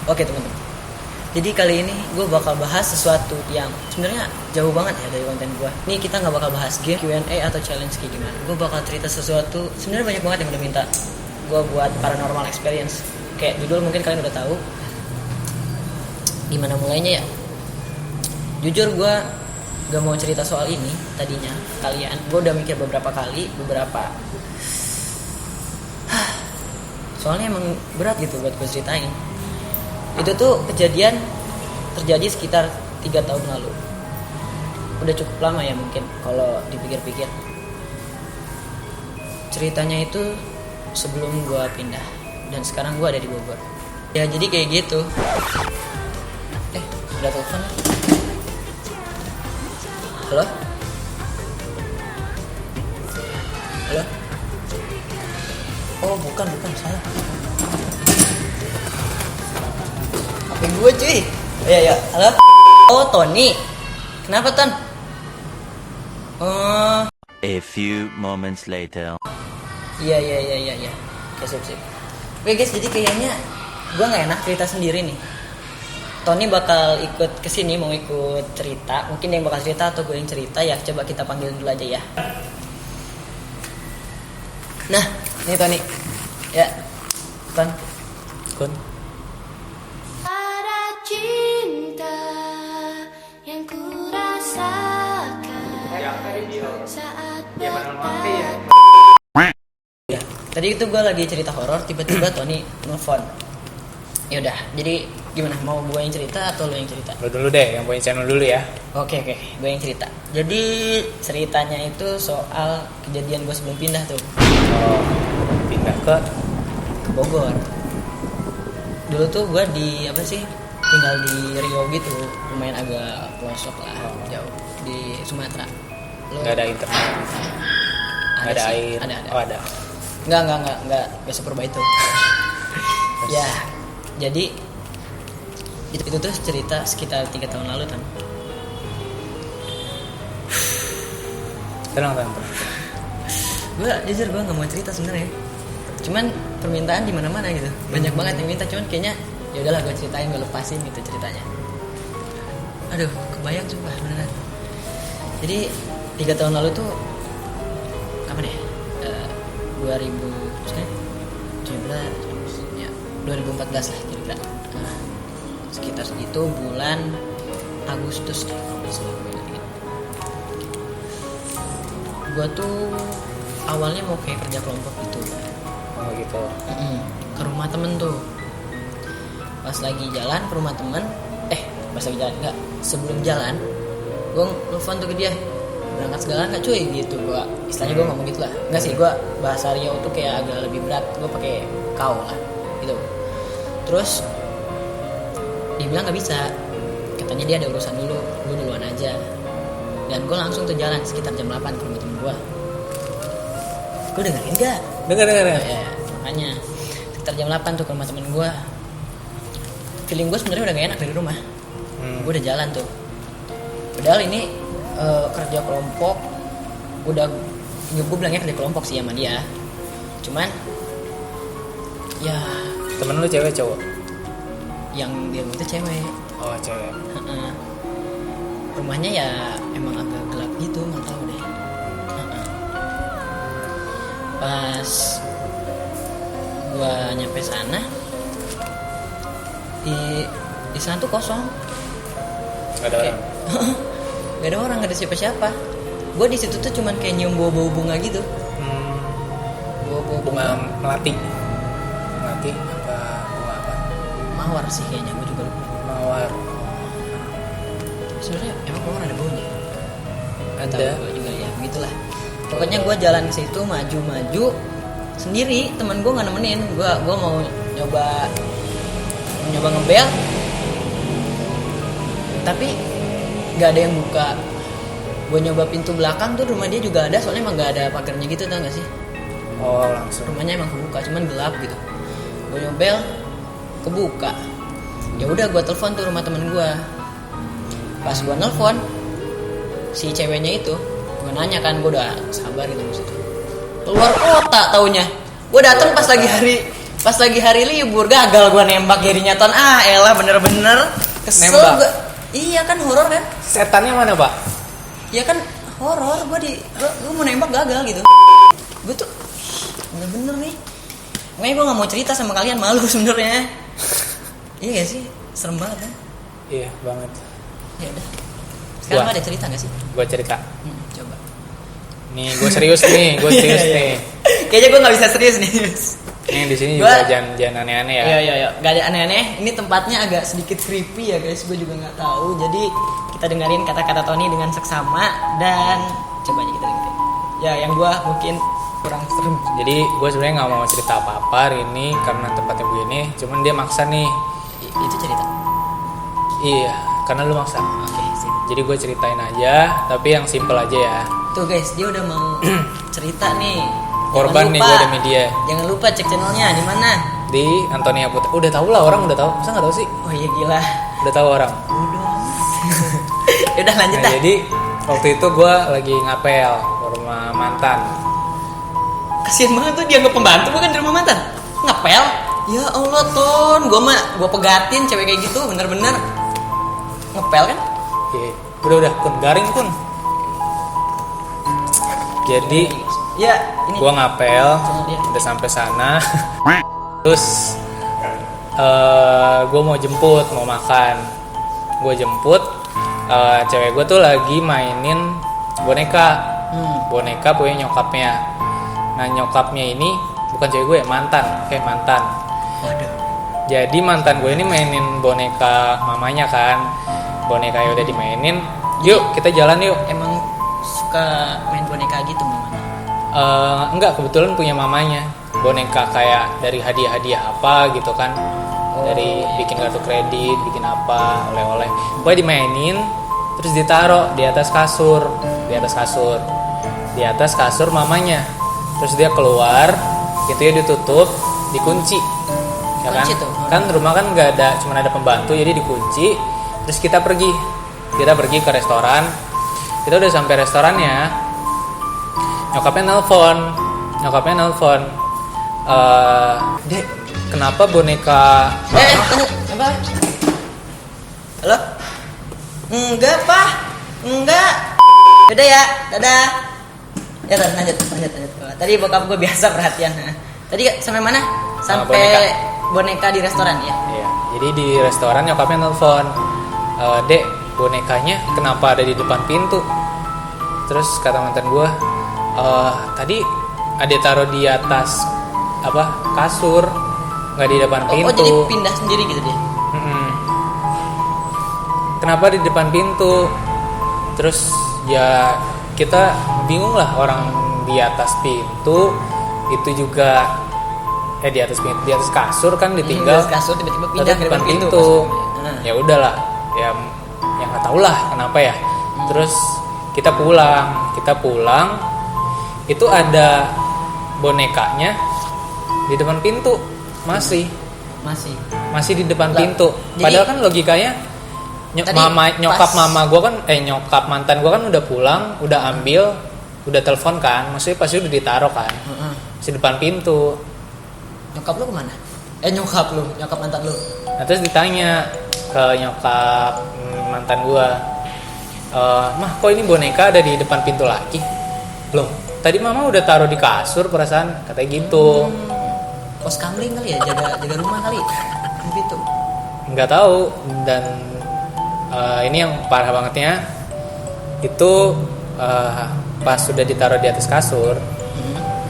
Oke teman-teman. Jadi kali ini gue bakal bahas sesuatu yang sebenarnya jauh banget ya dari konten gue. Nih kita nggak bakal bahas game, Q&A atau challenge kayak gimana. Gue bakal cerita sesuatu. Sebenarnya banyak banget yang udah minta gue buat paranormal experience. Kayak judul mungkin kalian udah tahu. Gimana mulainya ya? Jujur gue gak mau cerita soal ini tadinya kalian. Gue udah mikir beberapa kali, soalnya emang berat gitu buat gue ceritain. Itu tuh kejadian terjadi sekitar 3 tahun lalu. Udah cukup lama ya mungkin kalau dipikir-pikir. Ceritanya itu sebelum gue pindah. Dan sekarang gue ada di Bogor. Ya jadi kayak gitu. Udah telepon. Halo? Halo? Oh bukan salah. HP gue cuy. Ya. Halo? Oh Tony. Kenapa Ton? A few moments later. Iya. Oke sip. Oke guys, jadi kayaknya gue nggak enak cerita sendiri nih. Tony bakal ikut kesini, mau ikut cerita. Mungkin dia yang bakal cerita atau gue yang cerita ya. Coba kita panggil dulu aja ya. Nah, ini Tony. Ya, Ton. Kun. Ada cinta yang kurasakan saat bertemu. Ya, tadi itu gue lagi cerita horor, tiba-tiba Tony nelfon. Ya udah, jadi gimana? Mau gue yang cerita atau lo yang cerita? Lo dulu deh, yang punya channel dulu ya. Oke, gue yang cerita. Jadi ceritanya itu soal kejadian gue sebelum pindah tuh. Oh, pindah ke Bogor. Dulu tuh gue tinggal di Rio gitu, lumayan agak pelosok lah, jauh di Sumatera. nggak ada internet, nggak ada sih, air. ada. Oh ada. Nggak sepurba itu. Ya, jadi itu tuh cerita sekitar 3 tahun lalu kan. Tenang. Gue jujur gue nggak mau cerita sebenarnya. Cuman permintaan di mana-mana gitu. Banyak banget yang minta, cuman kayaknya ya udahlah gue ceritain, gue lepasin gitu ceritanya. Aduh, kebayang sumpah beneran. Jadi 3 tahun lalu tuh kapan ya? 2017 ya, 2014 lah kira-kira. Sekitar segitu bulan Agustus deh kalau nggak salah gue ingat. Gue tuh awalnya mau kayak kerja kelompok gitu. Oh gitu. Ke rumah temen tuh. Pas lagi jalan ke rumah temen, sebelum jalan, gue nelfon tuh ke dia, berangkat segala nggak cuy gitu. Gue istilahnya gue ngomong gitu lah. Nggak sih, gue bahasa Riau tuh kayak agak lebih berat. Gue pakai kau lah gitu. Terus dia bilang nggak bisa, katanya dia ada urusan dulu, lu duluan aja. Dan gue langsung tuh jalan sekitar jam 8 ke rumah temen gue. Gue dengerin gak? Dengar. Ya, makanya sekitar jam 8 tuh ke rumah temen gue. Feeling gue sebenarnya udah gak enak dari rumah. Gue udah jalan tuh. Padahal ini kerja kelompok. Gue bilangnya kerja kelompok sih sama dia. Cuman ya Temen lu cewek cowok? yang dia itu cewek. Oh cewek. Rumahnya ya emang agak gelap gitu, nggak tahu deh. Pas gua nyampe sana, di sana tuh kosong. Nggak ada orang. Gak ada orang, gak ada siapa-siapa. Gua di situ tuh cuman kayak nyium bau-bau bunga gitu. Bau-bau Bunga melati apa bunga apa? mawar sih kayaknya, gua juga lupa. Mawar. Sebenarnya emang mawar ada baunya. Gak Ada. tahu gua juga ya, begitulah. Pokoknya gua jalan ke situ maju sendiri, teman gua nggak nemenin. Gua mau nyoba ngebel, tapi nggak ada yang buka. Gue nyoba pintu belakang tuh, rumah dia juga ada, soalnya emang nggak ada pagarnya gitu, tau gak sih? Oh langsung. Rumahnya emang kebuka, cuman gelap gitu. Gue nyobel, kebuka. Ya udah gue telepon tuh rumah temen gue. Pas gue nelfon si ceweknya itu, gue nanya kan, gue udah sabar gitu maksudnya. Keluar kota taunya. Gue datang pas lagi hari Pas lagi hari libur gagal gue nembak jadinya ton. Elah bener-bener kesel Nembak? gue. Iya kan horor kan? Setannya mana, Pak? Iya kan horor, gue mau nembak gagal gitu. Gue tuh bener-bener nih. Makanya gue nggak mau cerita sama kalian, malu sebenarnya. Iya gak sih, serem banget kan? Iya banget. Ya udah. Sekarang Gua. lo ada cerita gak sih? Gue cerita. Coba. Nih gue serius nih, gue serius Iya, nih. iya. Kayaknya gue nggak bisa serius nih. Nih di sini Gua- juga jangan aneh-aneh ya. Iya. Gak ada aneh-aneh. Ini tempatnya agak sedikit creepy ya guys. Gue juga nggak tahu. Jadi kita dengerin kata-kata Tony dengan seksama dan coba aja kita dengerin. Ya yang gue mungkin kurang serem. Jadi gue sebenarnya nggak mau cerita apa-apa hari ini karena tempatnya begini. Cuman dia maksa nih. Itu cerita. Iya, karena lu maksa. Oke sip. Jadi gue ceritain aja, tapi yang simple aja ya. Tuh guys, dia udah mau cerita nih. Korban Jangan nih lupa- gue demi dia. Jangan lupa cek channelnya di mana. Di Antonia Putra. Udah tahu lah, orang udah tahu. Masa nggak tahu sih? Oh iya gila. Udah tahu orang. Udah lanjut Nah, dah. jadi waktu itu gue lagi ngapel ke rumah mantan. Kasian banget tuh dia nggak pembantu bukan di rumah mantan. Ngepel. Ya Allah Ton, gue pegatin cewek kayak gitu bener-bener ngepel kan? Oke, udah kun garing kun. Jadi Ya ini. gue ngapel, Iya. udah sampai sana. Terus gue mau jemput, mau makan. Gue jemput, cewek gue tuh lagi mainin boneka. Boneka punya nyokapnya. Nah nyokapnya ini bukan cewek gue ya, mantan, kayak mantan. Waduh. Jadi mantan gue ini mainin boneka mamanya kan. Boneka yang udah dimainin. Yuk kita jalan yuk. Emang suka main boneka gitu mamanya? Enggak, kebetulan punya mamanya. Boneka kayak dari hadiah-hadiah apa gitu kan. Dari bikin kartu kredit, bikin apa, oleh-oleh. Gue dimainin, terus ditaruh di atas kasur. Di atas kasur. Di atas kasur mamanya. Terus dia keluar, gitu ya ditutup, dikunci. Ya kan? Kunci tuh. Kan rumah kan nggak ada, cuma ada pembantu, jadi dikunci. Terus kita pergi ke restoran. Kita udah sampai restorannya, nyokapnya nelpon, Dek, kenapa boneka Tunggu, apa? Halo? Enggak, Pak. Enggak. Udah ya, dadah. Ya, lanjut. Tadi bokap gue biasa perhatian. Tadi sampai mana? Sampai boneka di restoran ya. Iya, jadi di restoran nyokapnya nelpon, Dek, bonekanya kenapa ada di depan pintu? Terus kata mantan gue, tadi ada taruh di atas kasur, nggak di depan pintu. Oh, jadi pindah sendiri gitu dia. Mm-mm. Kenapa di depan pintu? Terus ya kita bingung lah, orang di atas pintu itu juga di atas kasur kan ditinggal. Di atas kasur tiba-tiba pindah Tapi ke depan pintu. Nah. Ya udahlah, ya nggak tahu lah kenapa ya. Terus kita pulang, itu ada bonekanya di depan pintu, masih di depan Lah, pintu. jadi- Padahal kan logikanya Tadi nyokap pas- mama gue kan nyokap mantan gue kan udah pulang, udah ambil, udah telepon kan, maksudnya pasti udah ditaruh kan, masih depan pintu. Nyokap lu kemana? Nyokap mantan lu. Nah terus ditanya ke nyokap mantan gue, Mah kok ini boneka ada di depan pintu lagi? Loh, tadi mama udah taruh di kasur perasaan, katanya gitu. Pos kamling kali ya, jaga rumah kali. Gitu. Nggak tahu. Dan ini yang parah bangetnya itu pas sudah ditaruh di atas kasur,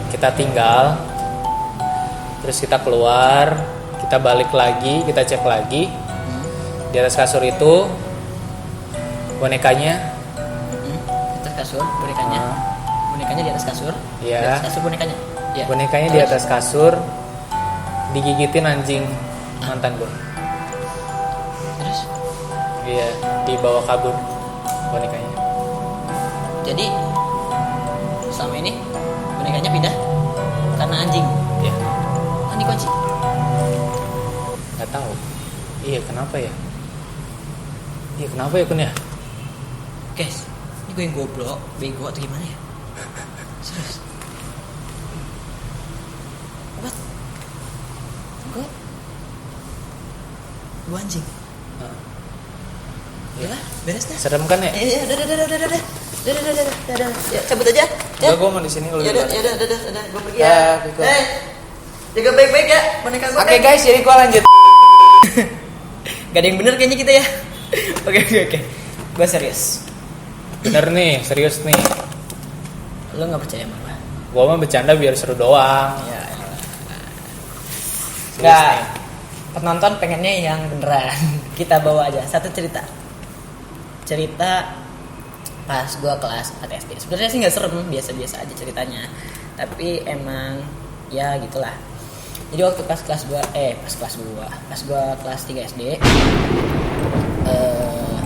kita tinggal, terus kita keluar, kita balik lagi, kita cek lagi di atas kasur itu bonekanya. Di atas kasur bonekanya. Bonekanya di atas kasur. Iya. Di atas kasur bonekanya. Ya. Bonekanya di atas kasur, digigitin anjing mantan gue. Terus Iya, dibawa kabur bonekanya. jadi selama ini bonekanya pindah karena anjing. Ya, Kan dikunci. nggak tahu. Iya, kenapa ya? Iya, kenapa ya kun ya? Guys, ini gue yang goblok, bego atau gimana ya? Serius. What? gue anjing. Ya, beres dah. Serem kan ya? Iya, udah. Ya, cabut aja. Ya. Gue mau di sini lu. Ya udah, gue pergi Ya, ya. gue. Jaga baik-baik ya boneka gue. Oke guys, jadi gue lanjut. Gak ada yang bener kayaknya kita ya. Oke. Gue serius. Bener nih, serius nih. Lo nggak percaya sama gue? Gue mah bercanda biar seru doang. Ya. Serius Nggak. nih. Penonton pengennya yang beneran. Kita bawa aja satu cerita pas gue kelas 4 SD. Sebenarnya sih nggak serem, biasa-biasa aja ceritanya. Tapi emang ya gitulah. Jadi waktu pas gue kelas 3 SD,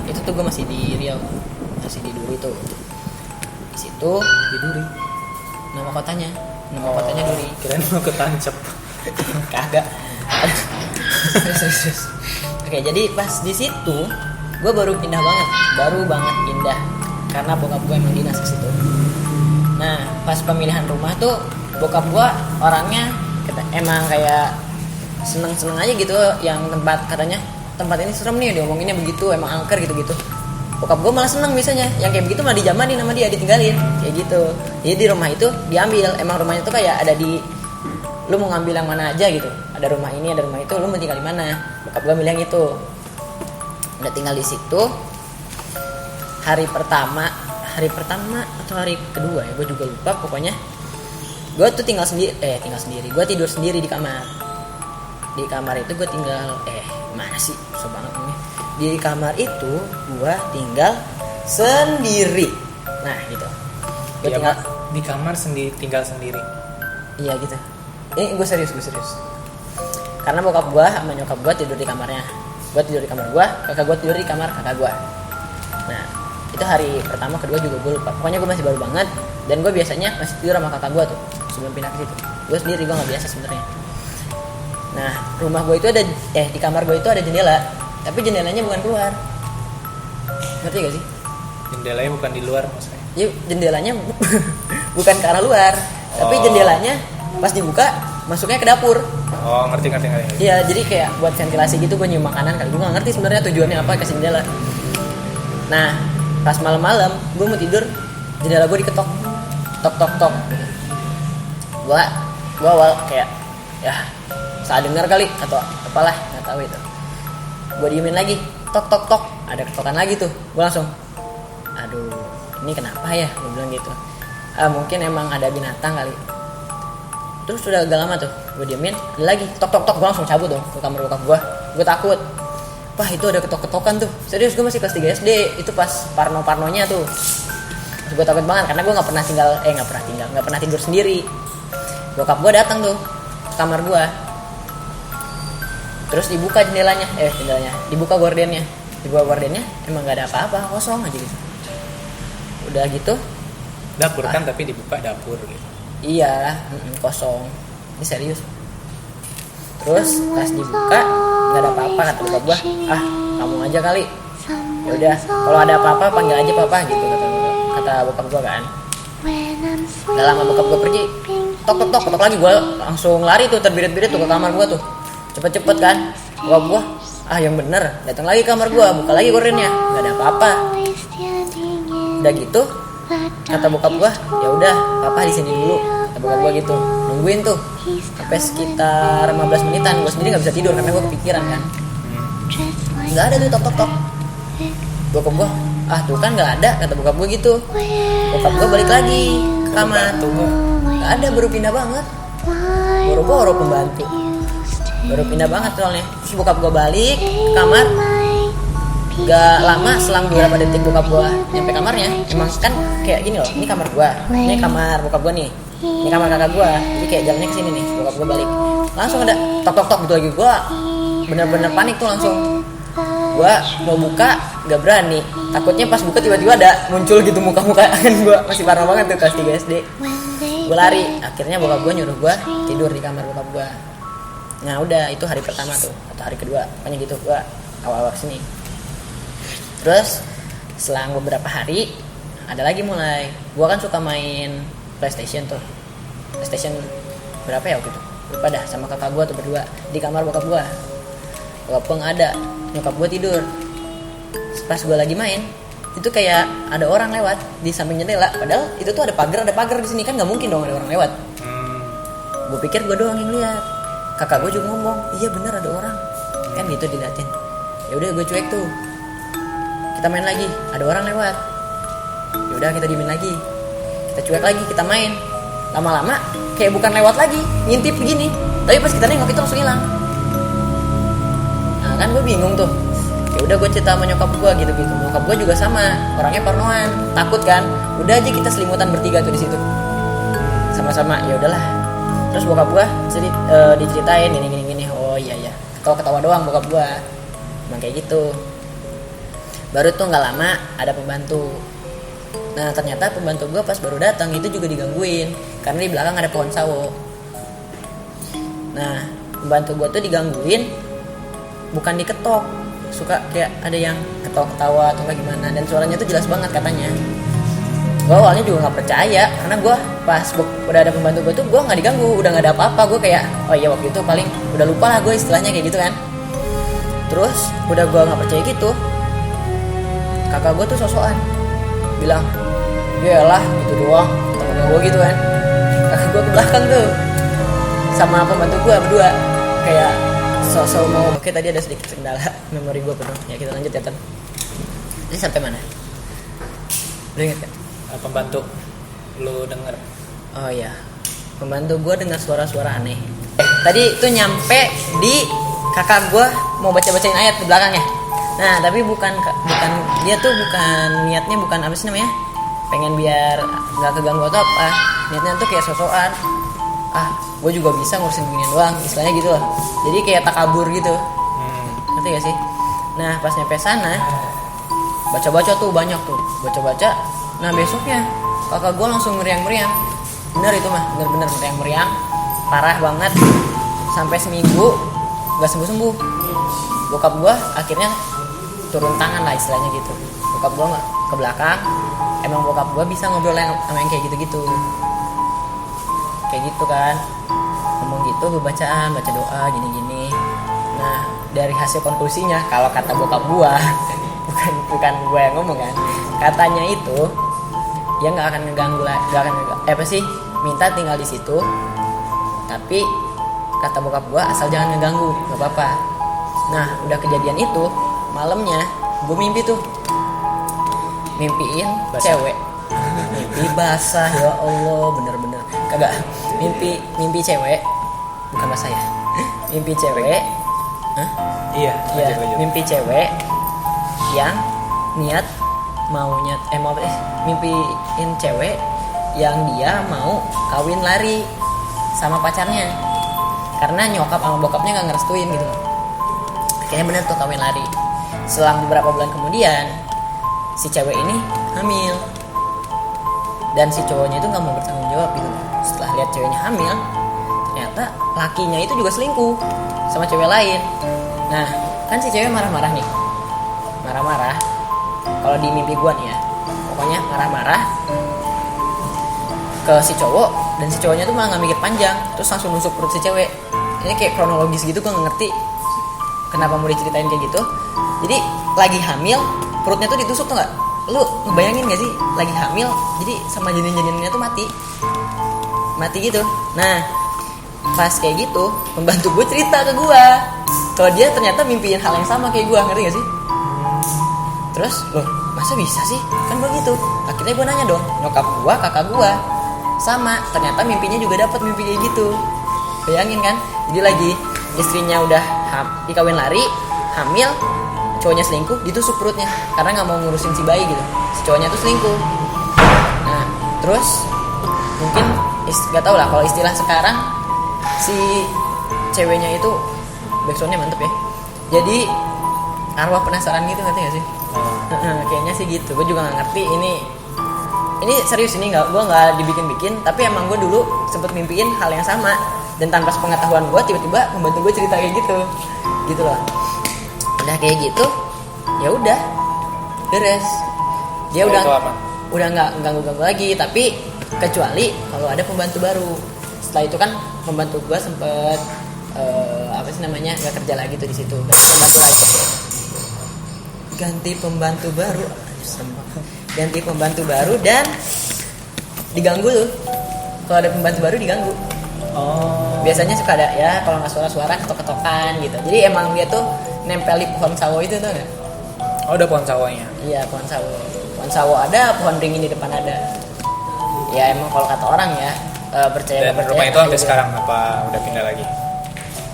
itu tuh gue masih di Riau, masih di Duri tuh. Di situ di Duri. Nama kotanya Duri. Kirain mau ketancep. Kagak. Serius. Oke, jadi pas di situ gue baru banget pindah karena bokap gue emang dinas ke situ. Nah, pas pemilihan rumah tuh bokap gue orangnya emang kayak seneng aja gitu, yang tempat ini serem nih, diomonginnya begitu, emang angker gitu. Bokap gue malah seneng biasanya, yang kayak begitu malah dijamanin sama dia, ditinggalin kayak gitu. Jadi di rumah itu diambil, emang rumahnya tuh kayak ada di, lu mau ngambil yang mana aja gitu, ada rumah ini, ada rumah itu, lu mau tinggal di mana. Bokap gue bilang gitu. Udah tinggal di situ hari pertama atau hari kedua ya, gue juga lupa. Pokoknya gue tuh tinggal sendiri, gue tidur sendiri di kamar. Di kamar itu gue tinggal mana sih, susah banget ini. Di kamar itu gue tinggal sendiri. Nah gitu. Gue Ya, tinggal di kamar tinggal sendiri. Iya gitu. Ini gue serius. Karena bokap gue sama nyokap gue tidur di kamarnya. Gue tidur di kamar gue, kakak gue tidur di kamar kakak gue. Nah itu hari pertama, kedua juga gue lupa. Pokoknya gue masih baru banget. Dan gue biasanya masih tidur sama kakak gue tuh sebelum pindah ke situ. Gue sendiri, gue nggak biasa sebenarnya. Nah rumah gue itu ada, di kamar gue itu ada jendela. Tapi jendelanya bukan keluar. Ngerti gak sih? Jendelanya bukan di luar maksudnya. Ya jendelanya bukan ke arah luar. Tapi jendelanya pas dibuka masuknya ke dapur. Oh, ngerti. Iya, jadi kayak buat ventilasi gitu, gue nyium makanan kali. Gue gak ngerti sebenarnya tujuannya apa kasih jendela. Nah, pas malam-malam gue mau tidur, jendela gue diketok. Tok. Gue awal kayak ya salah dengar kali atau apalah, nggak tahu itu. Gue diemin lagi, tok. Ada ketokan lagi tuh. Gue langsung, aduh, ini kenapa ya? Gue bilang gitu. Mungkin emang ada binatang kali. Terus udah agak lama tuh, gue diemin, ada lagi tok. Gue langsung cabut dong ke kamar bokap gue. Gue takut. Wah itu ada ketok-ketokan tuh. Serius, gue masih kelas 3 SD. Itu pas parnonya tuh. Gue takut banget karena gue nggak pernah tidur sendiri. Bokap gue datang tuh ke kamar gue. Terus dibuka jendelanya, dibuka gordennya. Emang nggak ada apa-apa, kosong aja gitu. Udah gitu. Dapur kan, tapi dibuka dapur gitu. Iya, kosong. Ini serius. Terus pas dibuka nggak ada apa-apa, kata bokap gua. Kamu aja kali. Ya udah, kalau ada apa-apa panggil aja papa gitu, kata bokap gua kan. Gak lama bokap gua pergi, tok lagi. Gua langsung lari tuh, terbirit-birit tuh ke kamar gua tuh. Cepet-cepet kan. Bokap gua, yang bener, datang lagi ke kamar gua, buka lagi gordennya, nggak ada apa-apa. Udah gitu, kata bokap gua, ya udah papa di sini dulu, kata bokap gua gitu. Nungguin tuh sampai sekitar 15 menitan. Gua sendiri nggak bisa tidur karena gua kepikiran kan. Nggak ada tuh tok. Bokap gua, tuh kan nggak ada, kata bokap gua gitu. Bokap gua balik lagi ke kamar. Nggak ada, baru pindah banget. Boro-boro pembantu. Baru pindah banget soalnya. Terus bokap gua balik ke kamar. Gak lama, selang beberapa detik bokap gua nyampe kamarnya. Emang kan kayak gini loh, ini kamar gua, ini kamar bokap gua nih, ini kamar kakak gua. Jadi kayak jalannya kesini nih, bokap gua balik. Langsung ada tok gitu lagi. Gua bener-bener panik tuh langsung. Gua mau buka, gak berani. Takutnya pas buka tiba-tiba ada muncul gitu muka-muka. Kan gua masih parah banget tuh kelas 3 SD. Gua lari. Akhirnya bokap gua nyuruh gua tidur di kamar bokap gua. Nah udah, itu hari pertama tuh atau hari kedua, pokoknya gitu gua awal-awal sini. Terus selang beberapa hari ada lagi mulai. Gua kan suka main PlayStation tuh. PlayStation berapa ya waktu itu? Lupa dah, sama kakak gua tuh berdua di kamar bokap gua. bokap gue nggak ada, nyokap gue tidur. Pas gue lagi main itu kayak ada orang lewat di samping jendela, padahal itu tuh ada pagar di sini, kan nggak mungkin dong ada orang lewat. Gue pikir gue doang yang lihat. Kakak gue juga ngomong, iya bener ada orang, kan gitu diliatin. Ya udah gue cuek tuh, kita main lagi, ada orang lewat. Ya udah kita diemin lagi, kita cuek lagi, kita main. Lama-lama kayak bukan lewat lagi, ngintip begini, tapi pas kita nengok itu langsung hilang. Nah kan gue bingung tuh. Ya udah gue cerita sama nyokap gue gitu. Nyokap gue juga sama, orangnya parnoan, takut kan. Udah aja kita selimutan bertiga tuh di situ. Sama-sama, ya udahlah. Terus bokap gue diceritain gini. Oh iya. Ketawa-ketawa doang bokap gue. Emang kayak gitu. Baru tuh nggak lama ada pembantu. Nah ternyata pembantu gue pas baru datang itu juga digangguin karena di belakang ada pohon sawo. Nah pembantu gue tuh digangguin bukan diketok, suka kayak ada yang ketawa-ketawa atau kayak gimana, dan suaranya tuh jelas banget katanya. Gue awalnya juga nggak percaya karena gue pas udah ada pembantu gue tuh gue nggak diganggu, udah nggak ada apa-apa. Gue kayak oh iya waktu itu paling udah lupa lah gue istilahnya kayak gitu kan. Terus udah gue nggak percaya gitu, kakak gue tuh sosokan bilang yalah gitu doang temen gue gitu kan. Kakak gue ke belakang tuh sama pembantu gue berdua kayak sosok mau. Oke tadi ada sedikit kendala, memori gue penuh. Ya kita lanjut ya Tan. Ini sampai mana? Lu inget kan? Pembantu lu denger. Oh iya, pembantu gue dengar suara-suara aneh. Tadi tuh nyampe di kakak gue mau baca-bacain ayat di belakangnya. Nah tapi bukan dia tuh bukan niatnya, bukan apa sih namanya, pengen biar nggak keganggu atau apa. Niatnya tuh kayak sosokan. Gue juga bisa ngurusin beginian doang, istilahnya gitu loh. Jadi kayak takabur gitu. Ngerti gak sih? Nah pas nyampe sana baca-baca tuh banyak tuh, baca-baca. Nah besoknya kakak gue langsung meriang-meriang. Bener itu mah, bener-bener meriang-meriang, parah banget. Sampai seminggu gak sembuh-sembuh. Bokap gue akhirnya turun tangan lah istilahnya gitu. Bokap gue ke belakang. Emang bokap gue bisa ngobrol sama yang kayak gitu-gitu. Kayak gitu kan, ngomong gitu, bacaan, baca doa, gini-gini. Nah dari hasil konklusinya, kalau kata bokap gue bukan gue yang ngomong kan, katanya itu dia nggak akan ngeganggu lah, minta tinggal di situ, tapi kata bokap gue asal jangan ngeganggu, nggak apa-apa. Nah udah kejadian itu malamnya gue mimpi tuh, mimpiin cewek. Mimpi basah, ya Allah, bener-bener kagak. Mimpi cewek, bukan basah ya. Mimpi cewek. Hah? Iya, mimpi cewek yang mimpiin cewek yang dia mau kawin lari sama pacarnya karena nyokap sama bokapnya nggak ngerestuin gitu. Akhirnya bener tuh kawin lari. Selang beberapa bulan kemudian si cewek ini hamil dan si cowoknya itu nggak mau bertanggung jawab gitu. Setelah lihat ceweknya hamil, ternyata lakinya itu juga selingkuh sama cewek lain. Nah kan si cewek marah-marah nih, marah-marah. Kalau di mimpi gua nih ya, pokoknya marah-marah ke si cowok, dan si cowoknya tuh malah nggak mikir panjang, terus langsung nusuk perut si cewek. Ini kayak kronologis gitu, gua nggak ngerti kenapa mau diceritain kayak gitu. Jadi lagi hamil, perutnya tuh ditusuk tuh nggak? Lu ngebayangin gak sih lagi hamil, jadi sama janin-janinnya tuh mati gitu. Nah pas kayak gitu, pembantu gue cerita ke gue kalau dia ternyata mimpiin hal yang sama kayak gue, ngerti gak sih? Terus loh masa bisa sih, kan begitu. Akhirnya gue nanya dong, nyokap gue, kakak gue sama, ternyata mimpinya juga dapat mimpi kayak gitu. Bayangin kan, jadi lagi istrinya udah dikawin lari, hamil, cowoknya selingkuh, ditusuk perutnya karena nggak mau ngurusin si bayi gitu. Si cowoknya tuh selingkuh. Nah terus mungkin nggak tahu lah kalau istilah sekarang, si ceweknya itu backsoundnya mantep ya, jadi arwah penasaran gitu, ngerti gak sih? Kayaknya sih gitu. Gue juga nggak ngerti ini serius, ini gue nggak dibikin-bikin, tapi emang gue dulu sempet mimpiin hal yang sama, dan tanpa sepengetahuan gue tiba-tiba membantu gue cerita kayak gitu loh. Udah kayak gitu, ya udah beres. Dia udah nggak ganggu lagi, tapi kecuali kalau ada pembantu baru. Setelah itu kan pembantu gue sempet apa sih namanya, nggak kerja lagi tuh di situ, ganti pembantu baru, ganti pembantu baru dan diganggu tuh. Kalau ada pembantu baru diganggu. Oh. Biasanya suka ada ya, kalau nggak suara-suara ketok-ketokan gitu. Jadi emang dia tuh nempel di pohon sawo itu tuh nggak? Oh, ada pohon sawahnya. Iya, pohon sawo. Pohon sawo ada, pohon beringin di depan ada. Ya emang kalau kata orang ya, percaya Dan nggak percaya. rumah itu sampai gitu. sekarang apa udah pindah lagi?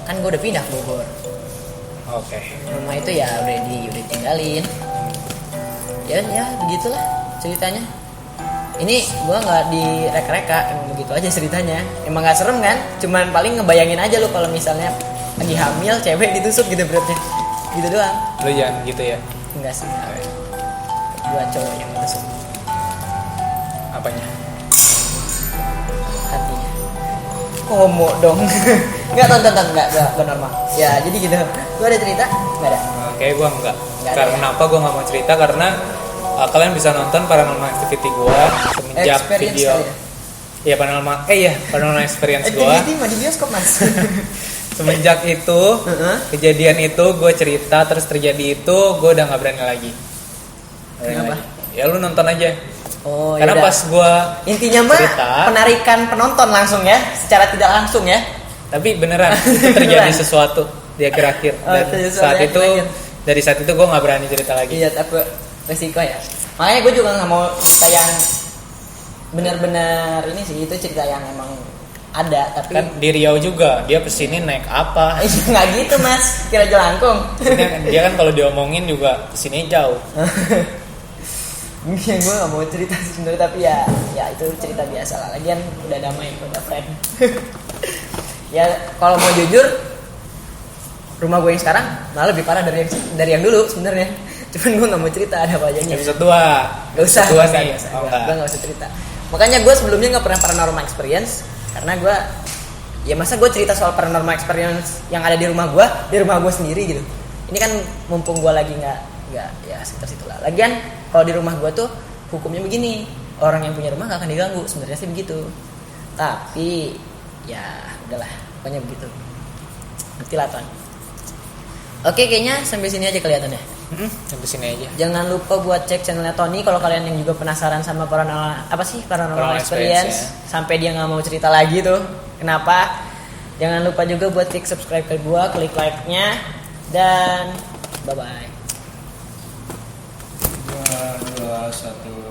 Kan gue udah pindah ke Bogor. Oke. Rumah itu ya udah tinggalin. Ya begitulah ceritanya. Ini gue nggak direka-reka, emang begitu aja ceritanya. Emang nggak serem kan? Cuman paling ngebayangin aja lu kalau misalnya lagi hamil, cewek ditusuk gitu perutnya, gitu doang. Lu jangan gitu ya. Enggak sih. Dua cowok yang ditusuk Apanya? hatinya. Homo dong. Nggak tonton nggak normal. Ya jadi gitu. Lu ada cerita? Nggak ada. Oke, gue enggak. Nggak ada, Karena apa gue nggak mau cerita? Karena kalian bisa nonton Paranormal Activity gue semenjak Experience video. kali ya? Iya Paranormal Experience gue. Activity mah di bioskop mas. Semenjak itu kejadian itu gue cerita terus terjadi itu gue udah nggak berani lagi. Kenapa? Ya lu nonton aja. Oh, Karena yaudah. pas gue Intinya mah cerita, penarikan penonton langsung ya, secara tidak langsung ya. tapi beneran itu terjadi Beneran? sesuatu di akhir-akhir. Oh, Dan terjadi saat sesuatu di itu akhir-akhir. dari saat itu gue nggak berani cerita lagi. Iya, tapi resiko ya. Makanya gue juga nggak mau cerita yang benar-benar ini sih, itu cerita yang emang ada, tapi Kan di Riau juga dia kesini naik apa? nggak gitu mas, kira jelangkung. Dia kan kalau diomongin juga kesini jauh. Gue nggak mau cerita sih sebenarnya, tapi ya itu cerita biasa lah. Lagian udah damai, udah friend. Ya kalau mau jujur, rumah gue yang sekarang malah lebih parah dari yang dulu sebenarnya. Cuman gue nggak mau cerita ada apa aja. Episode 2. Gak usah, Dua gak nih. usah. Oh, Gue enggak. gak usah cerita. Makanya gue sebelumnya gak pernah paranormal experience, karena gue, ya masa gue cerita soal paranormal experience yang ada di rumah gue sendiri gitu. Ini kan mumpung gue lagi gak ya sekitar lah. Lagian kalau di rumah gue tuh hukumnya begini, orang yang punya rumah gak akan diganggu, sebenarnya sih begitu. Tapi ya udahlah, pokoknya begitu. Ngerti lah Ton. Oke, kayaknya sampai sini aja kelihatannya. Sampai sini aja. Jangan lupa buat cek channelnya Tony kalau kalian yang juga penasaran sama paranormal Paranormal experience experience, sampai dia nggak mau cerita lagi tuh. Kenapa? Jangan lupa juga buat klik subscribe ke gua, klik like-nya, dan bye bye. 2, 1